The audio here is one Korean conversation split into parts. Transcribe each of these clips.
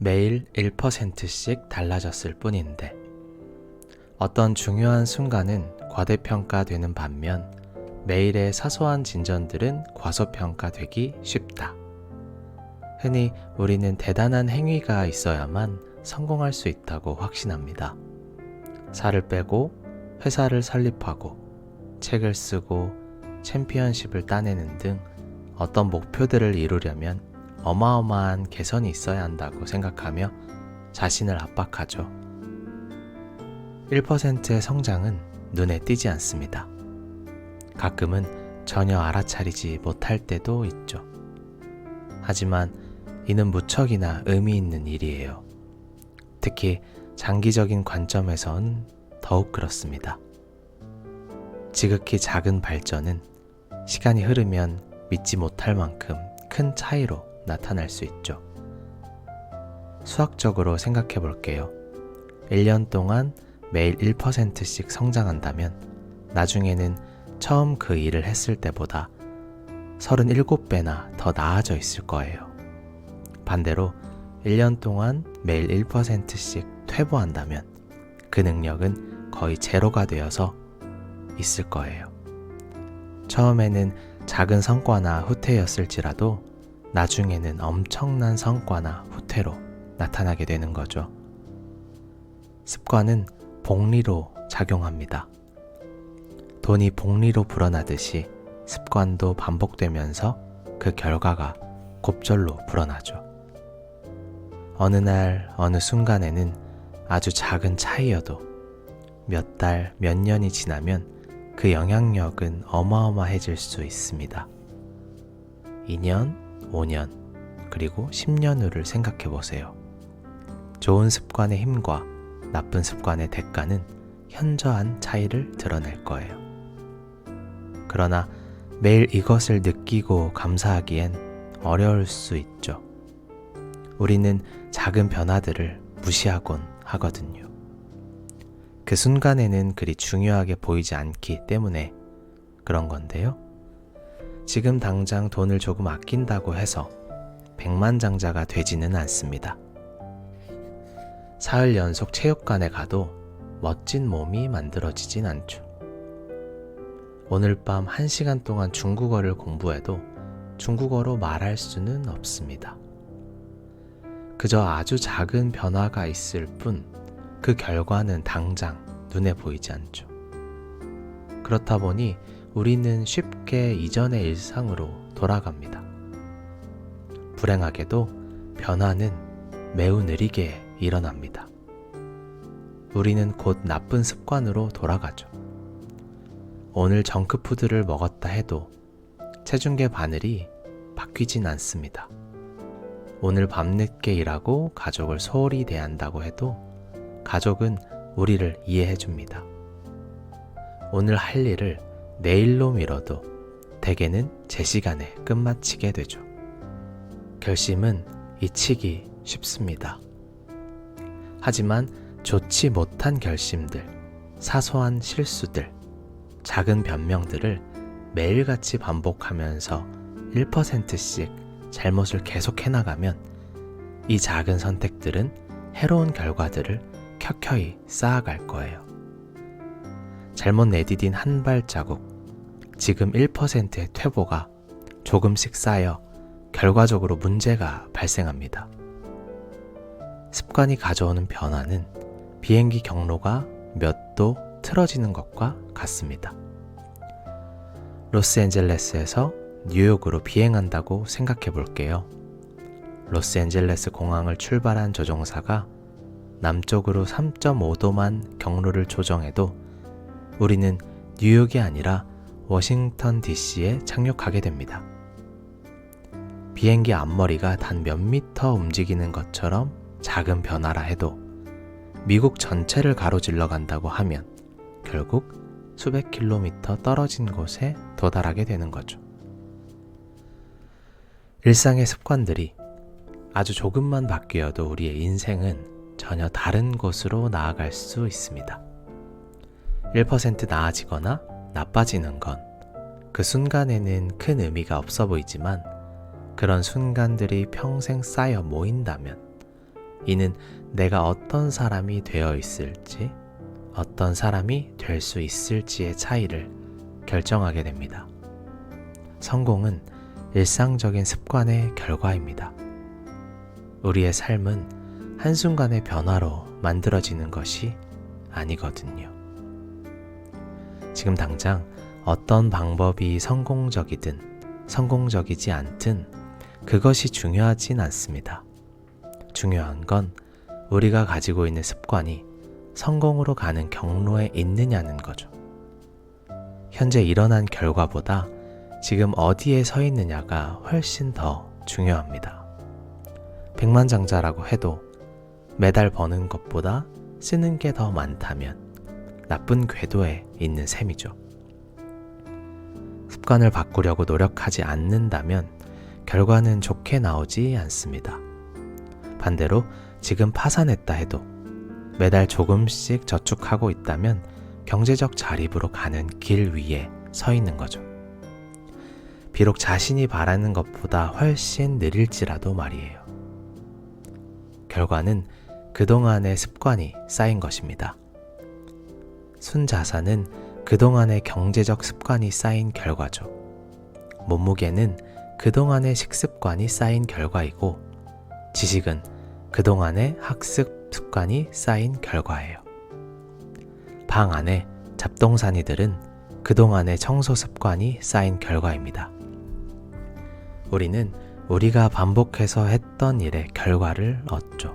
매일 1%씩 달라졌을 뿐인데 어떤 중요한 순간은 과대평가되는 반면 매일의 사소한 진전들은 과소평가되기 쉽다. 흔히 우리는 대단한 행위가 있어야만 성공할 수 있다고 확신합니다. 살을 빼고 회사를 설립하고 책을 쓰고 챔피언십을 따내는 등 어떤 목표들을 이루려면 어마어마한 개선이 있어야 한다고 생각하며 자신을 압박하죠. 1%의 성장은 눈에 띄지 않습니다. 가끔은 전혀 알아차리지 못할 때도 있죠. 하지만 이는 무척이나 의미 있는 일이에요. 특히 장기적인 관점에선 더욱 그렇습니다. 지극히 작은 발전은 시간이 흐르면 믿지 못할 만큼 큰 차이로 나타날 수 있죠. 수학적으로 생각해 볼게요. 1년 동안 매일 1%씩 성장한다면 나중에는 처음 그 일을 했을 때보다 37배나 더 나아져 있을 거예요. 반대로 1년 동안 매일 1%씩 퇴보한다면 그 능력은 거의 제로가 되어서 있을 거예요. 처음에는 작은 성과나 후퇴였을지라도 나중에는 엄청난 성과나 후퇴로 나타나게 되는 거죠. 습관은 복리로 작용합니다. 돈이 복리로 불어나듯이 습관도 반복되면서 그 결과가 곱절로 불어나죠. 어느 날 어느 순간에는 아주 작은 차이여도 몇 달, 몇 년이 지나면 그 영향력은 어마어마해질 수 있습니다. 2년, 5년, 그리고 10년 후를 생각해 보세요. 좋은 습관의 힘과 나쁜 습관의 대가는 현저한 차이를 드러낼 거예요. 그러나 매일 이것을 느끼고 감사하기엔 어려울 수 있죠. 우리는 작은 변화들을 무시하곤 하거든요. 그 순간에는 그리 중요하게 보이지 않기 때문에 그런 건데요. 지금 당장 돈을 조금 아낀다고 해서 백만장자가 되지는 않습니다. 사흘 연속 체육관에 가도 멋진 몸이 만들어지진 않죠. 오늘 밤 1시간 동안 중국어를 공부해도 중국어로 말할 수는 없습니다. 그저 아주 작은 변화가 있을 뿐 그 결과는 당장 눈에 보이지 않죠. 그렇다 보니 우리는 쉽게 이전의 일상으로 돌아갑니다. 불행하게도 변화는 매우 느리게 일어납니다. 우리는 곧 나쁜 습관으로 돌아가죠. 오늘 정크푸드를 먹었다 해도 체중계 바늘이 바뀌진 않습니다. 오늘 밤늦게 일하고 가족을 소홀히 대한다고 해도 가족은 우리를 이해해 줍니다. 오늘 할 일을 내일로 미뤄도 대개는 제 시간에 끝마치게 되죠. 결심은 잊히기 쉽습니다. 하지만 좋지 못한 결심들, 사소한 실수들, 작은 변명들을 매일같이 반복하면서 1%씩 잘못을 계속해 나가면 이 작은 선택들은 해로운 결과들을 켜켜이 쌓아갈 거예요. 잘못 내디딘 한 발자국, 지금 1%의 퇴보가 조금씩 쌓여 결과적으로 문제가 발생합니다. 습관이 가져오는 변화는 비행기 경로가 몇 도 틀어지는 것과 같습니다. 로스앤젤레스에서 뉴욕으로 비행한다고 생각해 볼게요. 로스앤젤레스 공항을 출발한 조종사가 남쪽으로 3.5도만 경로를 조정해도 우리는 뉴욕이 아니라 워싱턴 DC에 착륙하게 됩니다. 비행기 앞머리가 단 몇 미터 움직이는 것처럼 작은 변화라 해도 미국 전체를 가로질러 간다고 하면 결국 수백 킬로미터 떨어진 곳에 도달하게 되는 거죠. 일상의 습관들이 아주 조금만 바뀌어도 우리의 인생은 전혀 다른 곳으로 나아갈 수 있습니다. 1% 나아지거나 나빠지는 건 그 순간에는 큰 의미가 없어 보이지만 그런 순간들이 평생 쌓여 모인다면 이는 내가 어떤 사람이 되어 있을지, 어떤 사람이 될 수 있을지의 차이를 결정하게 됩니다. 성공은 일상적인 습관의 결과입니다. 우리의 삶은 한순간의 변화로 만들어지는 것이 아니거든요. 지금 당장 어떤 방법이 성공적이든 성공적이지 않든 그것이 중요하진 않습니다. 중요한 건 우리가 가지고 있는 습관이 성공으로 가는 경로에 있느냐는 거죠. 현재 일어난 결과보다 지금 어디에 서 있느냐가 훨씬 더 중요합니다. 백만장자라고 해도 매달 버는 것보다 쓰는 게 더 많다면 나쁜 궤도에 있는 셈이죠. 습관을 바꾸려고 노력하지 않는다면 결과는 좋게 나오지 않습니다. 반대로 지금 파산했다 해도 매달 조금씩 저축하고 있다면 경제적 자립으로 가는 길 위에 서 있는 거죠. 비록 자신이 바라는 것보다 훨씬 느릴지라도 말이에요. 결과는 그동안의 습관이 쌓인 것입니다. 순자산은 그동안의 경제적 습관이 쌓인 결과죠. 몸무게는 그동안의 식습관이 쌓인 결과이고, 지식은 그동안의 학습 습관이 쌓인 결과예요. 방 안에 잡동사니들은 그동안의 청소 습관이 쌓인 결과입니다. 우리는 우리가 반복해서 했던 일의 결과를 얻죠.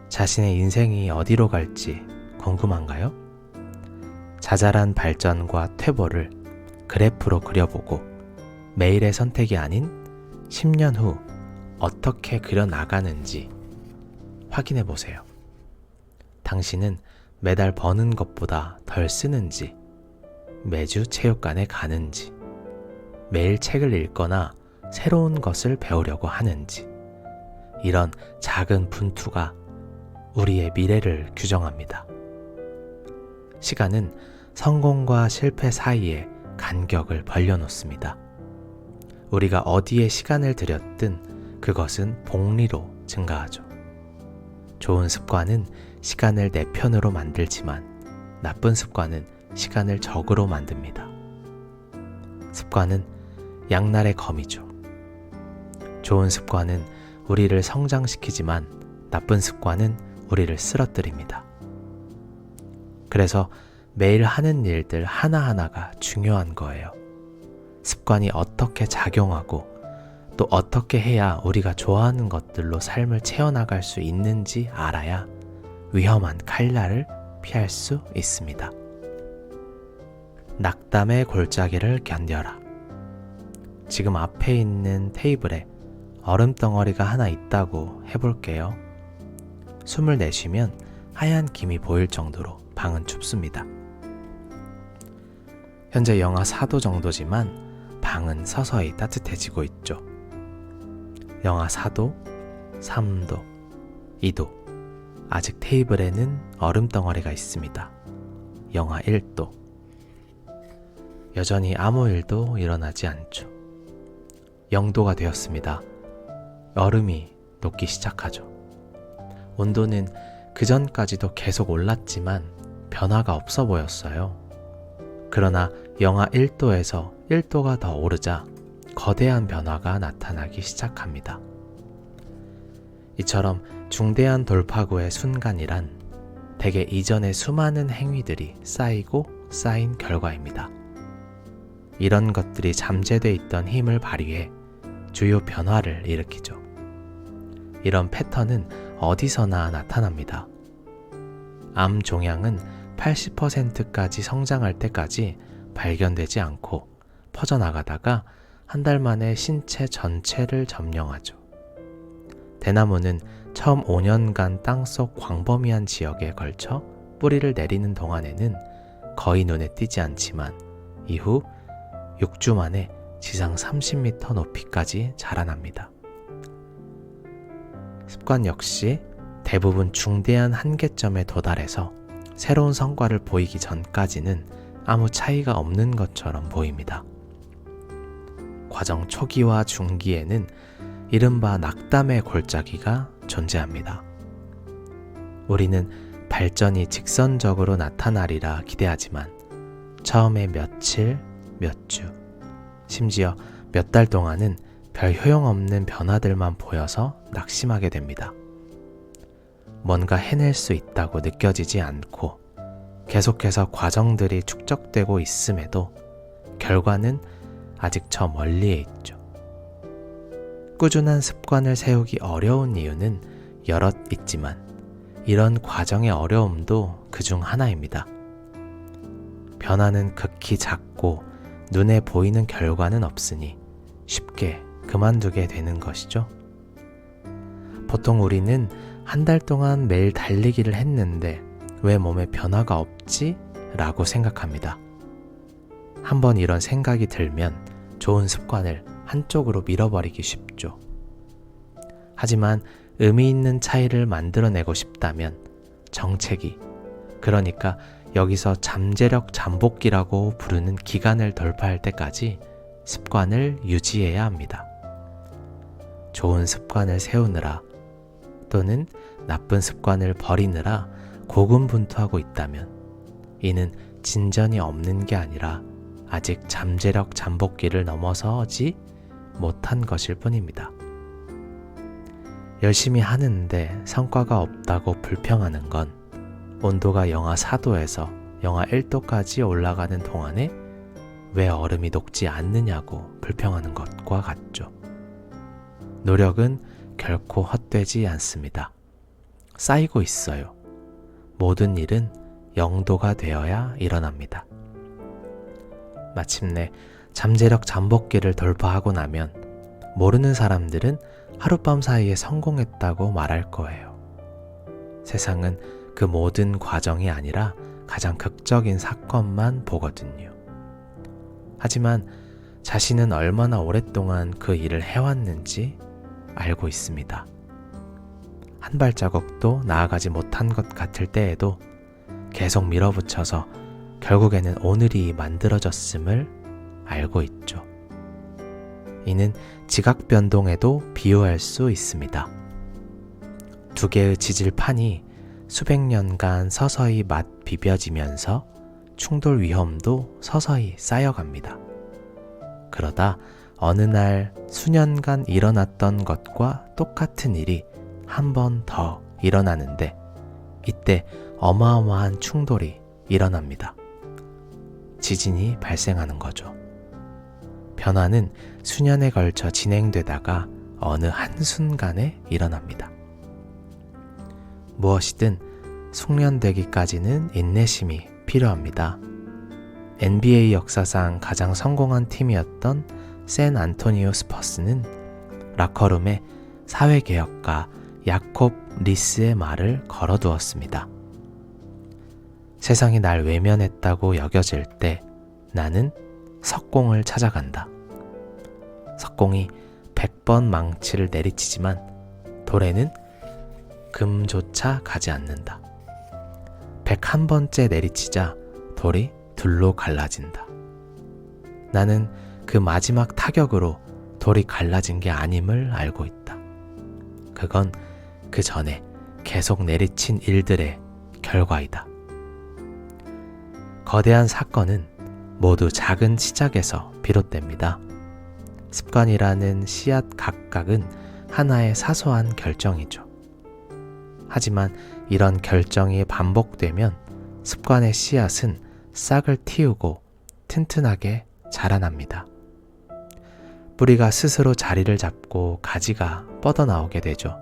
자신의 인생이 어디로 갈지 궁금한가요? 자잘한 발전과 퇴보를 그래프로 그려보고 매일의 선택이 아닌 10년 후 어떻게 그려나가는지 확인해 보세요. 당신은 매달 버는 것보다 덜 쓰는지, 매주 체육관에 가는지, 매일 책을 읽거나 새로운 것을 배우려고 하는지, 이런 작은 분투가 우리의 미래를 규정합니다. 시간은 성공과 실패 사이에 간격을 벌려놓습니다. 우리가 어디에 시간을 들였든 그것은 복리로 증가하죠. 좋은 습관은 시간을 내 편으로 만들지만 나쁜 습관은 시간을 적으로 만듭니다. 습관은 양날의 검이죠. 좋은 습관은 우리를 성장시키지만 나쁜 습관은 우리를 쓰러뜨립니다. 그래서 매일 하는 일들 하나하나가 중요한 거예요. 습관이 어떻게 작용하고 또 어떻게 해야 우리가 좋아하는 것들로 삶을 채워나갈 수 있는지 알아야 위험한 칼날을 피할 수 있습니다. 낙담의 골짜기를 견뎌라. 지금 앞에 있는 테이블에 얼음 덩어리가 하나 있다고 해볼게요. 숨을 내쉬면 하얀 김이 보일 정도로 방은 춥습니다. 현재 영하 4도 정도지만 방은 서서히 따뜻해지고 있죠. 영하 4도, 3도, 2도. 아직 테이블에는 얼음 덩어리가 있습니다. 영하 1도. 여전히 아무 일도 일어나지 않죠. 0도가 되었습니다. 얼음이 녹기 시작하죠. 온도는 그전까지도 계속 올랐지만 변화가 없어 보였어요. 그러나 영하 1도에서 1도가 더 오르자 거대한 변화가 나타나기 시작합니다. 이처럼 중대한 돌파구의 순간이란 대개 이전의 수많은 행위들이 쌓이고 쌓인 결과입니다. 이런 것들이 잠재돼 있던 힘을 발휘해 주요 변화를 일으키죠. 이런 패턴은 어디서나 나타납니다. 암 종양은 80%까지 성장할 때까지 발견되지 않고 퍼져나가다가 한 달 만에 신체 전체를 점령하죠. 대나무는 처음 5년간 땅속 광범위한 지역에 걸쳐 뿌리를 내리는 동안에는 거의 눈에 띄지 않지만 이후 6주 만에 지상 30m 높이까지 자라납니다. 습관 역시 대부분 중대한 한계점에 도달해서 새로운 성과를 보이기 전까지는 아무 차이가 없는 것처럼 보입니다. 과정 초기와 중기에는 이른바 낙담의 골짜기가 존재합니다. 우리는 발전이 직선적으로 나타나리라 기대하지만 처음에 며칠, 몇 주, 심지어 몇 달 동안은 별 효용없는 변화들만 보여서 낙심하게 됩니다. 뭔가 해낼 수 있다고 느껴지지 않고 계속해서 과정들이 축적되고 있음에도 결과는 아직 저 멀리에 있죠. 꾸준한 습관을 세우기 어려운 이유는 여럿 있지만 이런 과정의 어려움도 그중 하나입니다. 변화는 극히 작고 눈에 보이는 결과는 없으니 쉽게 그만두게 되는 것이죠. 보통 우리는 한 달 동안 매일 달리기를 했는데 왜 몸에 변화가 없지? 라고 생각합니다. 한번 이런 생각이 들면 좋은 습관을 한쪽으로 밀어버리기 쉽죠. 하지만 의미 있는 차이를 만들어내고 싶다면 정체기, 그러니까 여기서 잠재력 잠복기라고 부르는 기간을 돌파할 때까지 습관을 유지해야 합니다. 좋은 습관을 세우느라 또는 나쁜 습관을 버리느라 고군분투하고 있다면 이는 진전이 없는 게 아니라 아직 잠재력 잠복기를 넘어서지 못한 것일 뿐입니다. 열심히 하는데 성과가 없다고 불평하는 건 온도가 영하 4도에서 영하 1도까지 올라가는 동안에 왜 얼음이 녹지 않느냐고 불평하는 것과 같죠. 노력은 결코 헛되지 않습니다. 쌓이고 있어요. 모든 일은 영도가 되어야 일어납니다. 마침내 잠재력 잠복기를 돌파하고 나면 모르는 사람들은 하룻밤 사이에 성공했다고 말할 거예요. 세상은 그 모든 과정이 아니라 가장 극적인 사건만 보거든요. 하지만 자신은 얼마나 오랫동안 그 일을 해왔는지 알고 있습니다. 한 발자국도 나아가지 못한 것 같을 때에도 계속 밀어붙여서 결국에는 오늘이 만들어졌음을 알고 있죠. 이는 지각 변동에도 비유할 수 있습니다. 두 개의 지질판이 수백 년간 서서히 맛 비벼지면서 충돌 위험도 서서히 쌓여갑니다. 그러다 어느 날 수년간 일어났던 것과 똑같은 일이 한 번 더 일어나는데 이때 어마어마한 충돌이 일어납니다. 지진이 발생하는 거죠. 변화는 수년에 걸쳐 진행되다가 어느 한순간에 일어납니다. 무엇이든 숙련되기까지는 인내심이 필요합니다. NBA 역사상 가장 성공한 팀이었던 샌 안토니오 스퍼스는 라커룸에 사회개혁가 야콥 리스의 말을 걸어두었습니다. 세상이 날 외면했다고 여겨질 때 나는 석공을 찾아간다. 석공이 100번 망치를 내리치지만 돌에는 금조차 가지 않는다. 101번째 내리치자 돌이 둘로 갈라진다. 나는 그 마지막 타격으로 돌이 갈라진 게 아님을 알고 있다. 그건 그 전에 계속 내리친 일들의 결과이다. 거대한 사건은 모두 작은 시작에서 비롯됩니다. 습관이라는 씨앗 각각은 하나의 사소한 결정이죠. 하지만 이런 결정이 반복되면 습관의 씨앗은 싹을 틔우고 튼튼하게 자라납니다. 뿌리가 스스로 자리를 잡고 가지가 뻗어나오게 되죠.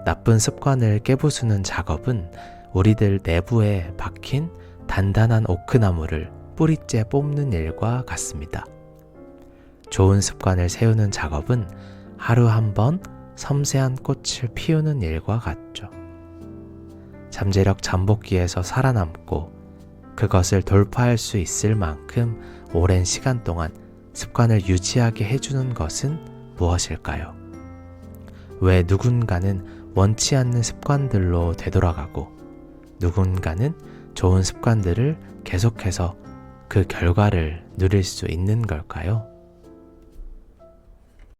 나쁜 습관을 깨부수는 작업은 우리들 내부에 박힌 단단한 오크나무를 뿌리째 뽑는 일과 같습니다. 좋은 습관을 세우는 작업은 하루 한 번 섬세한 꽃을 피우는 일과 같죠. 잠재력 잠복기에서 살아남고 그것을 돌파할 수 있을 만큼 오랜 시간 동안 습관을 유지하게 해주는 것은 무엇일까요? 왜 누군가는 원치 않는 습관들로 되돌아가고 누군가는 좋은 습관들을 계속해서 그 결과를 누릴 수 있는 걸까요?